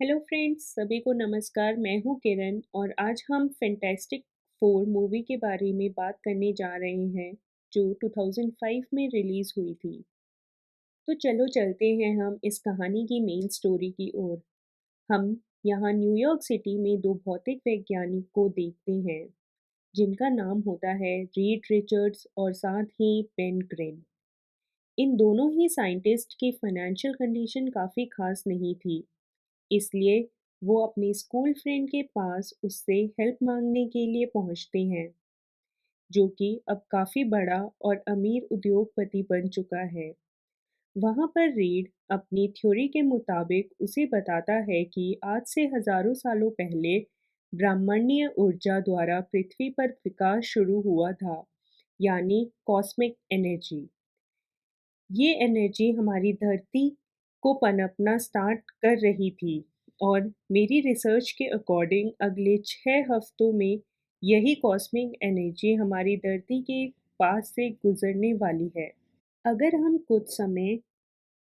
Hello friends, सभी को नमस्कार। मैं हूँ किरण और आज हम फैंटास्टिक फोर मूवी के बारे में बात करने जा रहे हैं जो 2005 में रिलीज हुई थी। तो चलो चलते हैं हम इस कहानी की मेन स्टोरी की ओर। हम यहाँ न्यूयॉर्क सिटी में दो भौतिक वैज्ञानिक को देखते हैं जिनका नाम होता है रीड रिचर्ड्स और साथ ही बेन ग्रिन। इन दोनों ही साइंटिस्ट की फाइनेंशियल कंडीशन काफ़ी खास नहीं थी, इसलिए वो अपने स्कूल फ्रेंड के पास उससे हेल्प मांगने के लिए पहुंचते हैं, जो कि अब काफ़ी बड़ा और अमीर उद्योगपति बन चुका है। वहाँ पर रीड अपनी थ्योरी के मुताबिक उसे बताता है कि आज से हजारों सालों पहले ब्रह्मांडीय ऊर्जा द्वारा पृथ्वी पर विकास शुरू हुआ था, यानी कॉस्मिक एनर्जी। ये एनर्जी हमारी धरती को पनपना स्टार्ट कर रही थी और मेरी रिसर्च के अकॉर्डिंग अगले 6 हफ्तों में यही कॉस्मिक एनर्जी हमारी धरती के पास से गुजरने वाली है। अगर हम कुछ समय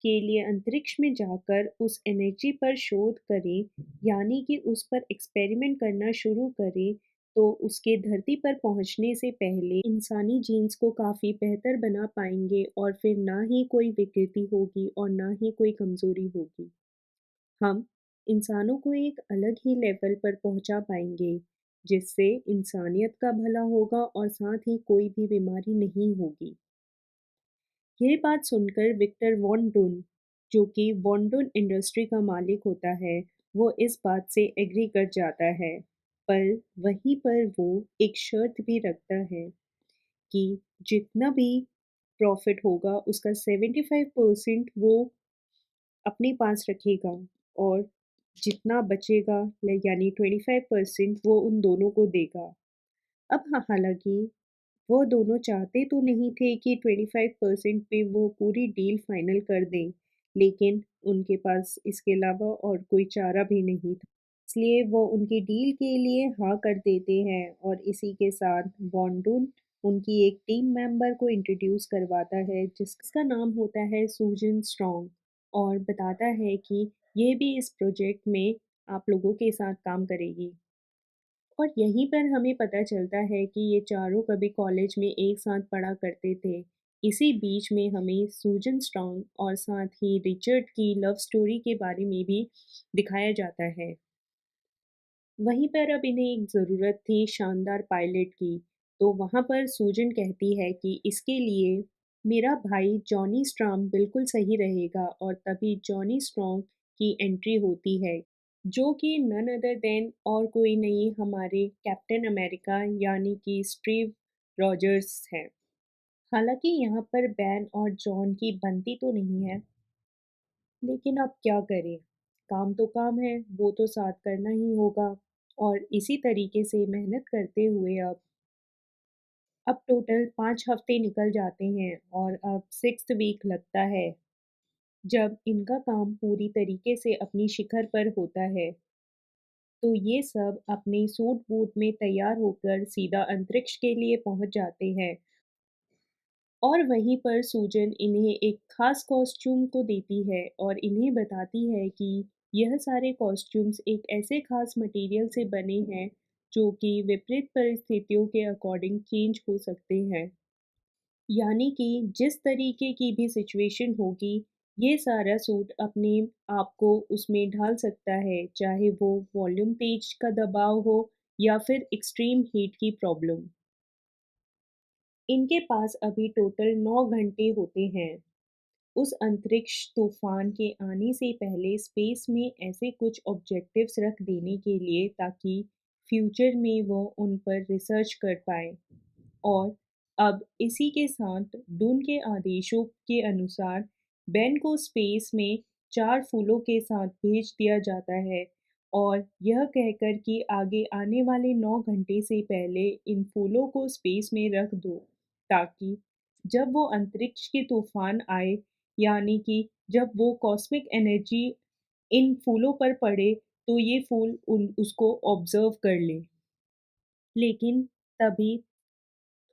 के लिए अंतरिक्ष में जाकर उस एनर्जी पर शोध करें, यानी कि उस पर एक्सपेरिमेंट करना शुरू करें, तो उसके धरती पर पहुंचने से पहले इंसानी जीन्स को काफ़ी बेहतर बना पाएंगे और फिर ना ही कोई विकृति होगी और ना ही कोई कमज़ोरी होगी। हम इंसानों को एक अलग ही लेवल पर पहुंचा पाएंगे, जिससे इंसानियत का भला होगा और साथ ही कोई भी बीमारी नहीं होगी। यह बात सुनकर विक्टर वॉन डुन, जो कि वॉन डुन इंडस्ट्री का मालिक होता है, वो इस बात से एग्री कर जाता है। पर वहीं पर वो एक शर्त भी रखता है कि जितना भी प्रॉफिट होगा उसका 75% वो अपने पास रखेगा और जितना बचेगा यानी 25% वो उन दोनों को देगा। अब हालांकि वो दोनों चाहते तो नहीं थे कि 25% पे वो पूरी डील फाइनल कर दें, लेकिन उनके पास इसके अलावा और कोई चारा भी नहीं था। इसलिए वो उनकी डील के लिए हाँ कर देते हैं और इसी के साथ बॉन्डून उनकी एक टीम मेंबर को इंट्रोड्यूस करवाता है जिसका नाम होता है सूजन स्ट्रॉन्ग, और बताता है कि ये भी इस प्रोजेक्ट में आप लोगों के साथ काम करेगी। और यहीं पर हमें पता चलता है कि ये चारों कभी कॉलेज में एक साथ पढ़ा करते थे। इसी बीच में हमें सूजन स्ट्रॉन्ग और साथ ही रिचर्ड की लव स्टोरी के बारे में भी दिखाया जाता है। वहीं पर अब इन्हें एक ज़रूरत थी शानदार पायलट की, तो वहाँ पर सूजन कहती है कि इसके लिए मेरा भाई जॉनी स्ट्रॉन्ग बिल्कुल सही रहेगा, और तभी जॉनी स्ट्रॉन्ग की एंट्री होती है, जो कि नन अदर देन और कोई नहीं हमारे कैप्टन अमेरिका यानी कि स्टीव रॉजर्स हैं। हालांकि यहाँ पर बैन और जॉन की बनती तो नहीं है, लेकिन अब क्या करें, काम तो काम है, वो तो साथ करना ही होगा। और इसी तरीके से मेहनत करते हुए अब टोटल 5 हफ्ते निकल जाते हैं और अब 6th वीक लगता है जब इनका काम पूरी तरीके से अपनी शिखर पर होता है। तो ये सब अपने सूट बूट में तैयार होकर सीधा अंतरिक्ष के लिए पहुंच जाते हैं, और वहीं पर सूजन इन्हें एक खास कॉस्ट्यूम को देती है और इन्हें बताती है कि यह सारे कॉस्ट्यूम्स एक ऐसे खास मटेरियल से बने हैं जो कि विपरीत परिस्थितियों के अकॉर्डिंग चेंज हो सकते हैं, यानी कि जिस तरीके की भी सिचुएशन होगी ये सारा सूट अपने आप को उसमें ढाल सकता है, चाहे वो वॉल्यूम तेज का दबाव हो या फिर एक्सट्रीम हीट की प्रॉब्लम। इनके पास अभी टोटल 9 घंटे होते हैं उस अंतरिक्ष तूफान के आने से पहले स्पेस में ऐसे कुछ ऑब्जेक्टिव्स रख देने के लिए ताकि फ्यूचर में वो उन पर रिसर्च कर पाए। और अब इसी के साथ डून के आदेशों के अनुसार बेन को स्पेस में 4 फूलों के साथ भेज दिया जाता है, और यह कहकर कि आगे आने वाले 9 घंटे से पहले इन फूलों को स्पेस में रख दो, ताकि जब वो अंतरिक्ष के तूफान आए, यानी कि जब वो कॉस्मिक एनर्जी इन फूलों पर पड़े, तो ये फूल उसको ऑब्जर्व कर ले। लेकिन तभी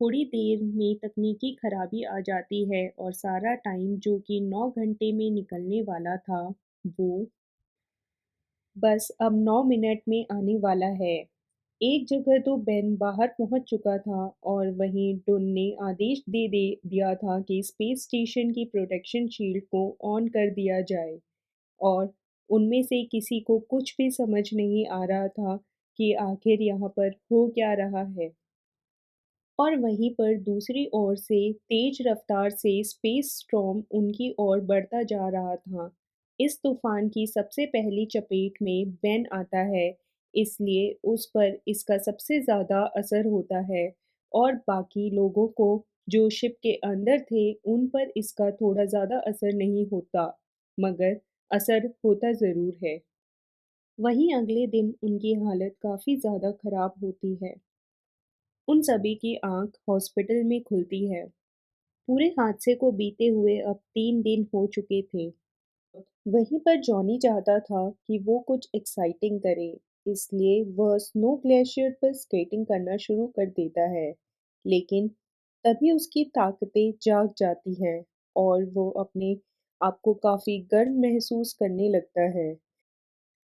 थोड़ी देर में तकनीकी खराबी आ जाती है और सारा टाइम जो कि 9 घंटे में निकलने वाला था, वो बस अब 9 मिनट में आने वाला है। एक जगह तो बेन बाहर पहुंच चुका था और वहीं डुन ने आदेश दे दिया था कि स्पेस स्टेशन की प्रोटेक्शन शील्ड को ऑन कर दिया जाए और उनमें से किसी को कुछ भी समझ नहीं आ रहा था कि आखिर यहाँ पर हो क्या रहा है। और वहीं पर दूसरी ओर से तेज रफ्तार से स्पेस स्टॉर्म उनकी ओर बढ़ता जा रहा था। इस तूफान की सबसे पहली चपेट में बेन आता है, इसलिए उस पर इसका सबसे ज़्यादा असर होता है और बाकी लोगों को जो शिप के अंदर थे उन पर इसका थोड़ा ज़्यादा असर नहीं होता, मगर असर होता ज़रूर है। वहीं अगले दिन उनकी हालत काफ़ी ज़्यादा खराब होती है। उन सभी की आंख हॉस्पिटल में खुलती है। पूरे हादसे को बीते हुए अब 3 दिन हो चुके थे। वहीं पर जॉनी चाहता था कि वो कुछ एक्साइटिंग करे, इसलिए वह स्नो ग्लेशियर पर स्केटिंग करना शुरू कर देता है। लेकिन तभी उसकी ताकतें जाग जाती हैं और वो अपने आप को काफ़ी गर्म महसूस करने लगता है।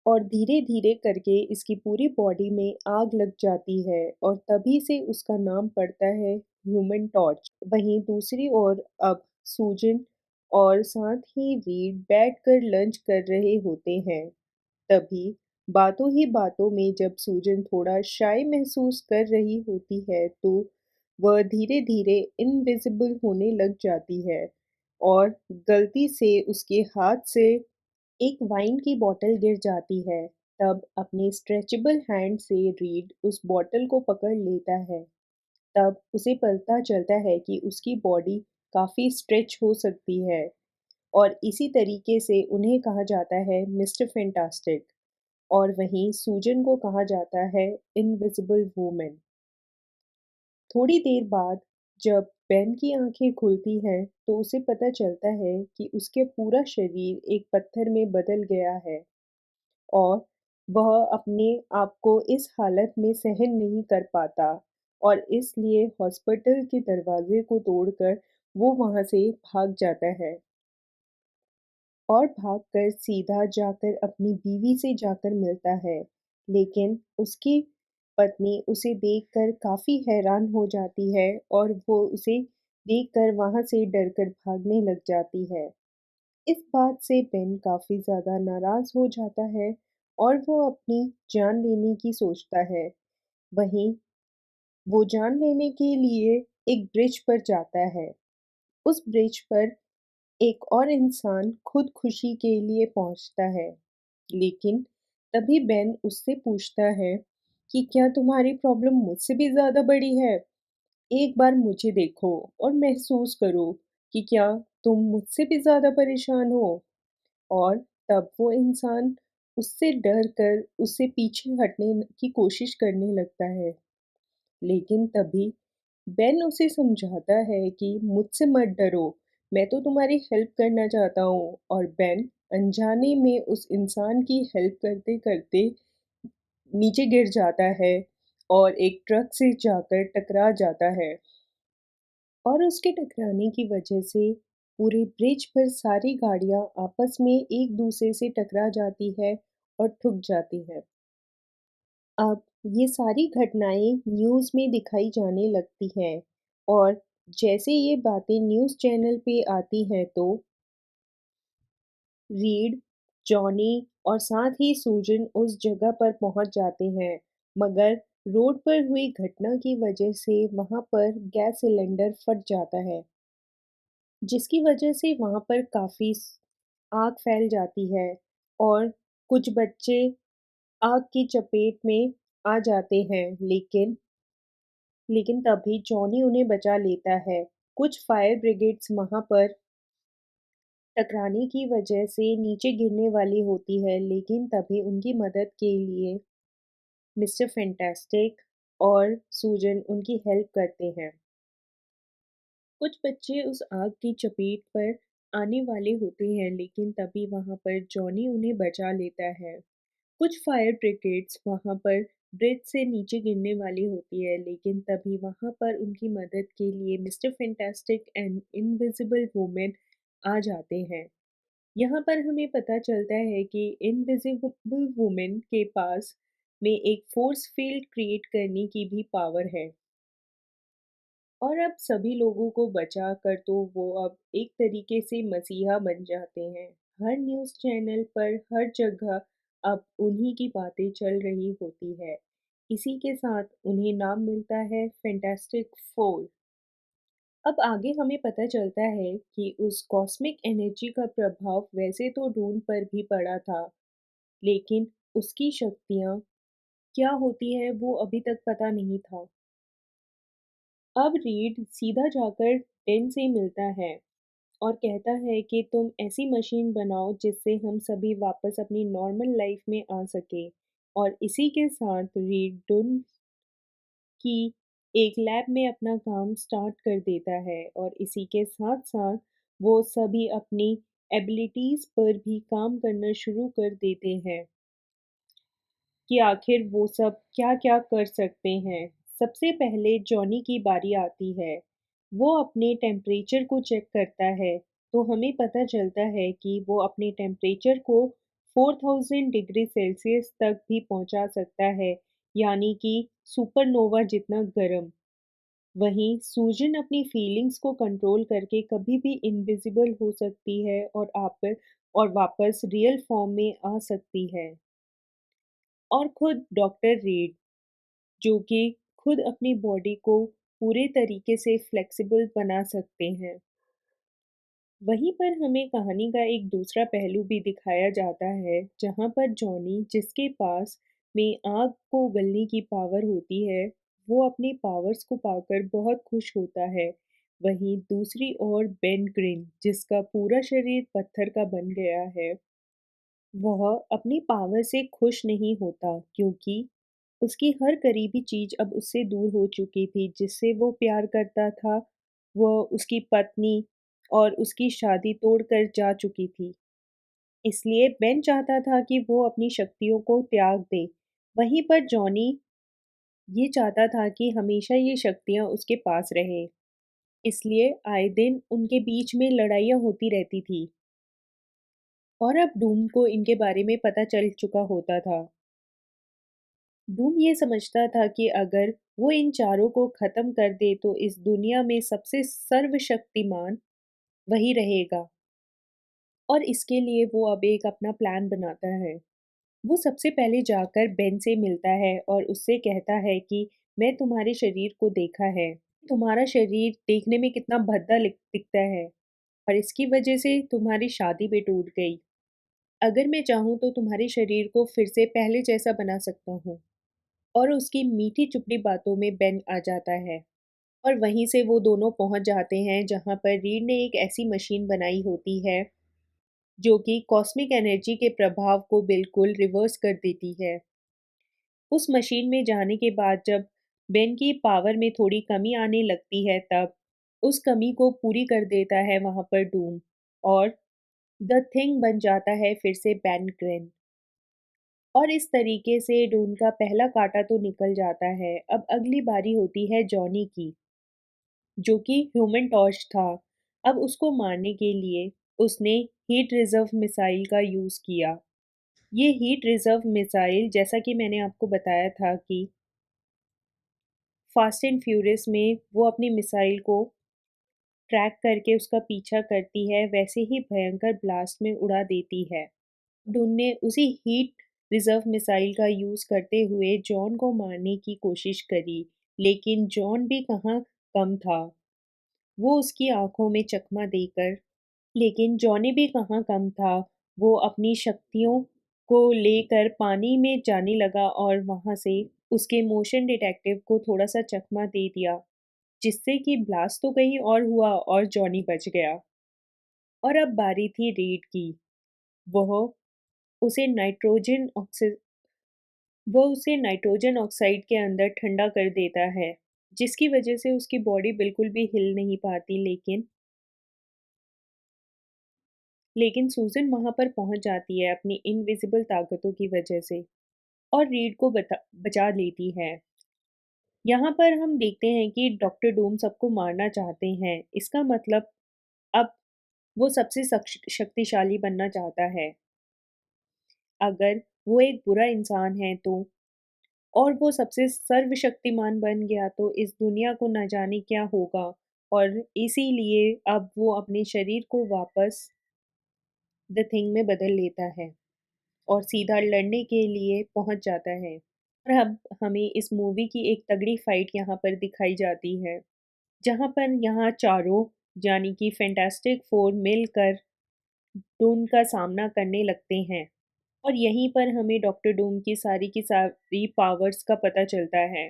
और धीरे-धीरे करके इसकी पूरी बॉडी में आग लग जाती है और तभी से उसका नाम पड़ता है ह्यूमन टॉर्च। वहीं दूसरी ओर अब सूजन और साथ ही रीड बैठकर लंच कर रहे होते हैं। तभी बातों ही बातों में जब सूजन थोड़ा शाय महसूस कर रही होती है तो वह धीरे-धीरे इनविजिबल होने लग जाती है और गलती से उसके हाथ से एक वाइन की बॉटल गिर जाती है। तब अपने स्ट्रेचेबल हैंड से रीड उस बॉटल को पकड़ लेता है। तब उसे पता चलता है कि उसकी बॉडी काफ़ी स्ट्रेच हो सकती है और इसी तरीके से उन्हें कहा जाता है मिस्टर फैंटास्टिक और वहीं सूजन को कहा जाता है इनविजिबल वूमेन। थोड़ी देर बाद जब बेन की आंखें खुलती हैं तो उसे पता चलता है कि उसके पूरा शरीर एक पत्थर में बदल गया है और वह अपने आप को इस हालत में सहन नहीं कर पाता और इसलिए हॉस्पिटल के दरवाजे को तोड़कर वो वहाँ से भाग जाता है और भागकर सीधा जाकर अपनी बीवी से जाकर मिलता है। लेकिन उसकी पत्नी उसे देखकर काफ़ी हैरान हो जाती है और वो उसे देखकर वहाँ से डरकर भागने लग जाती है। इस बात से बेन काफ़ी ज़्यादा नाराज़ हो जाता है और वो अपनी जान लेने की सोचता है। वहीं वो जान लेने के लिए एक ब्रिज पर जाता है। उस ब्रिज पर एक और इंसान खुदकुशी के लिए पहुंचता है। लेकिन तभी बेन उससे पूछता है कि क्या तुम्हारी प्रॉब्लम मुझसे भी ज़्यादा बड़ी है? एक बार मुझे देखो और महसूस करो कि क्या तुम मुझसे भी ज़्यादा परेशान हो? और तब वो इंसान उससे डर कर उससे पीछे हटने की कोशिश करने लगता है। लेकिन तभी बेन उसे समझाता है कि मुझसे मत डरो, मैं तो तुम्हारी हेल्प करना चाहता हूँ और बेन अनजाने में उस इंसान की हेल्प करते-करते नीचे गिर जाता है और एक ट्रक से जाकर टकरा जाता है और उसके टकराने की वजह से पूरे ब्रिज पर सारी गाड़ियाँ आपस में एक दूसरे से टकरा जाती है और ठुक जाती है। अब ये सारी घटनाएँ न्यूज़ में दिखाई जाने लगती हैं और जैसे ये बातें न्यूज़ चैनल पे आती हैं तो रीड, जॉनी और साथ ही सूजन उस जगह पर पहुंच जाते हैं, मगर रोड पर हुई घटना की वजह से वहां पर गैस सिलेंडर फट जाता है, जिसकी वजह से वहां पर काफ़ी आग फैल जाती है और कुछ बच्चे आग की चपेट में आ जाते हैं, लेकिन तभी जॉनी उन्हें बचा लेता है। कुछ फायर ब्रिगेड्स वहां पर टकराने की वजह से नीचे गिरने वाली होती है, लेकिन तभी उनकी मदद के लिए मिस्टर फैंटास्टिक और सूजन उनकी हेल्प करते हैं। कुछ बच्चे उस आग की चपेट पर आने वाले होते हैं, लेकिन तभी वहां पर जॉनी उन्हें बचा लेता है। कुछ फायर ब्रिगेड्स वहां पर ब्रिज से नीचे गिरने वाली होती है, लेकिन तभी वहां पर उनकी मदद के लिए mister fantastic and invisible woman आ जाते हैं। यहाँ पर हमें पता चलता है कि इनविजिबल वुमन के पास में एक फोर्स फील्ड क्रिएट करने की भी पावर है और अब सभी लोगों को बचा कर तो वो अब एक तरीके से मसीहा बन जाते हैं। हर न्यूज़ चैनल पर हर जगह अब उन्हीं की बातें चल रही होती है। इसी के साथ उन्हें नाम मिलता है फैंटास्टिक फोर। अब आगे हमें पता चलता है कि उस कॉस्मिक एनर्जी का प्रभाव वैसे तो ड्यून पर भी पड़ा था, लेकिन उसकी शक्तियाँ क्या होती है वो अभी तक पता नहीं था। अब रीड सीधा जाकर डेन से मिलता है और कहता है कि तुम ऐसी मशीन बनाओ जिससे हम सभी वापस अपनी नॉर्मल लाइफ में आ सके। और इसी के साथ रीड डुन की एक लैब में अपना काम स्टार्ट कर देता है और इसी के साथ साथ वो सभी अपनी एबिलिटीज पर भी काम करना शुरू कर देते हैं कि आखिर वो सब क्या-क्या कर सकते हैं। सबसे पहले जॉनी की बारी आती है। वो अपने टेम्परेचर को चेक करता है, तो हमें पता चलता है कि वो अपने टेम्परेचर को 4000 डिग्री सेल्सियस तक भी पहुंचा सकता है, यानी कि सुपरनोवा जितना गर्म। वहीं सूजन अपनी फीलिंग्स को कंट्रोल करके कभी भी इनविजिबल हो सकती है और वापस रियल फॉर्म में आ सकती है। और खुद डॉक्टर रीड जो कि खुद अपनी बॉडी को पूरे तरीके से फ्लेक्सिबल बना सकते हैं। वहीं पर हमें कहानी का एक दूसरा पहलू भी दिखाया जाता है, जहाँ पर जॉनी जिसके पास में आग को उगलने की पावर होती है, वो अपने पावर्स को पाकर बहुत खुश होता है। वहीं दूसरी ओर बेन ग्रिन जिसका पूरा शरीर पत्थर का बन गया है, वह अपनी पावर से खुश नहीं होता क्योंकि उसकी हर करीबी चीज अब उससे दूर हो चुकी थी, जिससे वो प्यार करता था। वह उसकी पत्नी और उसकी शादी तोड़कर जा चुकी थी। इसलिए बेन चाहता था कि वो अपनी शक्तियों को त्याग दे। वहीं पर जॉनी ये चाहता था कि हमेशा ये शक्तियां उसके पास रहे। इसलिए आए दिन उनके बीच में लड़ाइयाँ होती रहती थी और अब डूम को इनके बारे में पता चल चुका होता था। डूम ये समझता था कि अगर वो इन चारों को खत्म कर दे तो इस दुनिया में सबसे सर्वशक्तिमान वही रहेगा और इसके लिए वो अब एक अपना प्लान बनाता है। वो सबसे पहले जाकर बेन से मिलता है और उससे कहता है कि मैं तुम्हारे शरीर को देखा है। तुम्हारा शरीर देखने में कितना भद्दा दिखता है और इसकी वजह से तुम्हारी शादी भी टूट गई। अगर मैं चाहूँ तो तुम्हारे शरीर को फिर से पहले जैसा बना सकता हूँ। और उसकी मीठी चुपड़ी बातों में बेन आ जाता है और वहीं से वो दोनों पहुंच जाते हैं जहां पर रीड ने एक ऐसी मशीन बनाई होती है जो कि कॉस्मिक एनर्जी के प्रभाव को बिल्कुल रिवर्स कर देती है। उस मशीन में जाने के बाद जब बेन की पावर में थोड़ी कमी आने लगती है तब उस कमी को पूरी कर देता है वहां पर डूम और द थिंग बन जाता है फिर से बैन ग्रेन। और इस तरीके से डून का पहला काँटा तो निकल जाता है। अब अगली बारी होती है जॉनी की, जो कि ह्यूमन टॉर्च था। अब उसको मारने के लिए उसने हीट रिज़र्व मिसाइल का यूज़ किया। ये हीट रिज़र्व मिसाइल जैसा कि मैंने आपको बताया था कि फ़ास्ट एंड फ्यूरियस में वो अपनी मिसाइल को ट्रैक करके उसका पीछा करती है, वैसे ही भयंकर ब्लास्ट में उड़ा देती है। डुन ने उसी हीट रिजर्व मिसाइल का यूज करते हुए जॉन को मारने की कोशिश करी, लेकिन जॉन भी कहाँ कम था। वो उसकी आंखों में चकमा देकर लेकिन जॉनी भी कहाँ कम था। वो अपनी शक्तियों को लेकर पानी में जाने लगा और वहां से उसके मोशन डिटेक्टिव को थोड़ा सा चकमा दे दिया, जिससे कि ब्लास्ट तो कहीं और हुआ और जॉनी बच गया। और अब बारी थी रीड की। वह उसे नाइट्रोजन ऑक्सी वो उसे नाइट्रोजन ऑक्साइड के अंदर ठंडा कर देता है, जिसकी वजह से उसकी बॉडी बिल्कुल भी हिल नहीं पाती, लेकिन सूजन वहां पर पहुंच जाती है अपनी इनविजिबल ताकतों की वजह से और रीड को बचा लेती है। यहाँ पर हम देखते हैं कि डॉक्टर डूम सबको मारना चाहते हैं। इसका मतलब अब वो सबसे शक्तिशाली बनना चाहता है। अगर वो एक बुरा इंसान है तो और वो सबसे सर्वशक्तिमान बन गया तो इस दुनिया को न जाने क्या होगा, और इसीलिए अब वो अपने शरीर को वापस द थिंग में बदल लेता है और सीधा लड़ने के लिए पहुंच जाता है। और अब हमें इस मूवी की एक तगड़ी फाइट यहाँ पर दिखाई जाती है, जहाँ पर यहाँ चारों यानी कि फैंटास्टिक फोर मिलकर डूम का सामना करने लगते हैं। और यहीं पर हमें डॉक्टर डूम की सारी पावर्स का पता चलता है।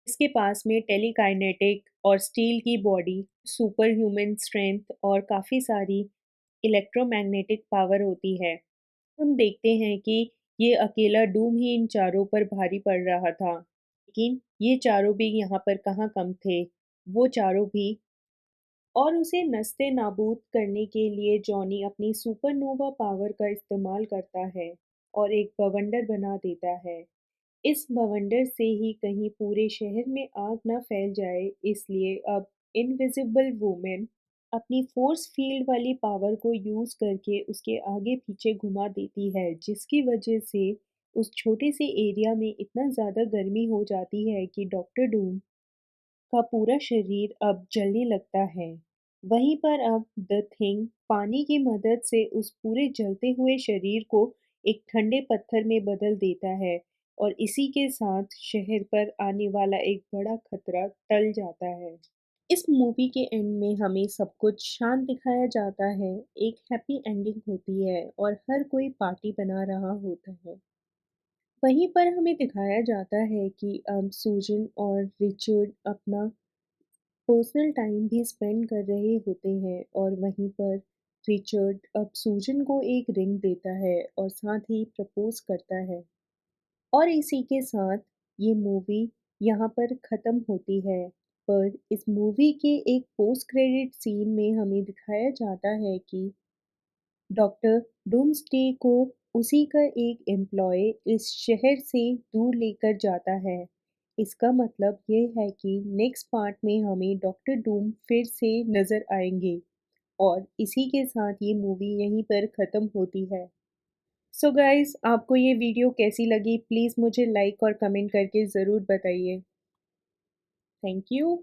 इसके पास में टेलीकाइनेटिक और स्टील की बॉडी, सुपर ह्यूमन स्ट्रेंथ और काफ़ी सारी इलेक्ट्रोमैग्नेटिक पावर होती है। हम देखते हैं कि ये अकेला डूम ही इन चारों पर भारी पड़ रहा था। लेकिन ये चारों भी यहाँ पर कहाँ कम थे। वो चारों भी, और उसे नस्ते नाबूद करने के लिए जॉनी अपनी सुपरनोवा पावर का इस्तेमाल करता है और एक बवंडर बना देता है। इस बवंडर से ही कहीं पूरे शहर में आग ना फैल जाए, इसलिए अब इनविजिबल वुमेन अपनी फोर्स फील्ड वाली पावर को यूज करके उसके आगे पीछे घुमा देती है, जिसकी वजह से उस छोटे से एरिया में इतना ज़्यादा गर्मी हो जाती है कि डॉक्टर डूम का पूरा शरीर अब जलने लगता है। वहीं पर अब द थिंग पानी की मदद से उस पूरे जलते हुए शरीर को एक ठंडे पत्थर में बदल देता है, और इसी के साथ शहर पर आने वाला एक बड़ा खतरा टल जाता है। इस मूवी के एंड में हमें सब कुछ शांत दिखाया जाता है, एक हैप्पी एंडिंग होती है और हर कोई पार्टी बना रहा होता है। वहीं पर हमें दिखाया जाता है कि अब सूजन और रिचर्ड अपना पर्सनल टाइम भी स्पेंड कर रहे होते हैं, और वहीं पर रिचर्ड अब सूजन को एक रिंग देता है और साथ ही प्रपोज करता है। और इसी के साथ ये मूवी यहाँ पर ख़त्म होती है। पर इस मूवी के एक पोस्ट क्रेडिट सीन में हमें दिखाया जाता है कि डॉक्टर डूम्सडे को उसी का एक एम्प्लॉय इस शहर से दूर लेकर जाता है। इसका मतलब ये है कि नेक्स्ट पार्ट में हमें डॉक्टर डूम फिर से नज़र आएंगे, और इसी के साथ ये मूवी यहीं पर ख़त्म होती है। सो गाइस, आपको ये वीडियो कैसी लगी प्लीज़ मुझे लाइक और कमेंट करके ज़रूर बताइए। Thank you.